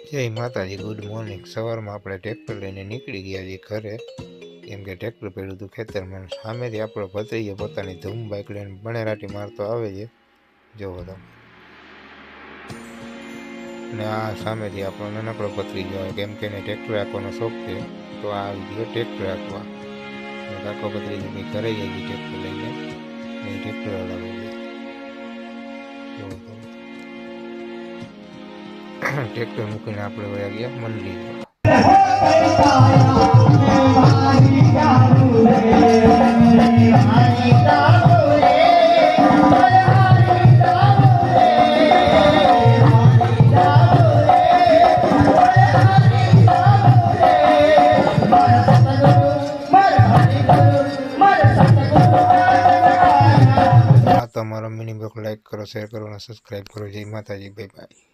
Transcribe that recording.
જય માતાજી, good morning. સવારમાં આપણે ટ્રેક્ટર લઈને નીકળી ગયા છીએ ઘરે, કેમ કે ટ્રેક્ટર પડ્યું હતું ખેતરમાં। સામેથી આપણો ભત્રીજો પોતાની ધૂમ બાઇક લઈને બણેરાટી મારતો આવે છે, જોવો તમે। અને આ સામેથી આપણો નાનકડો ભત્રીજો આવે, કેમ કે એને ટ્રેક્ટર રાખવાનો શોખ છે, તો આ આવી ગયો ટ્રેક્ટર રાખવા। કાકો ભત્રીજો કંઈ ઘરે જાય ટ્રેક્ટર લઈને, એ ટ્રેક્ટર હલાવે છે, જોવો તમે। ટ્રેક્ટર મૂકીને આપણે વયા ગયા મંદિરમાં। આ તો અમારો મિની બ્લોગ લાઈક કરો, શેર કરો અને સબસ્ક્રાઈબ કરો। જય માતાજી, બાય બાય।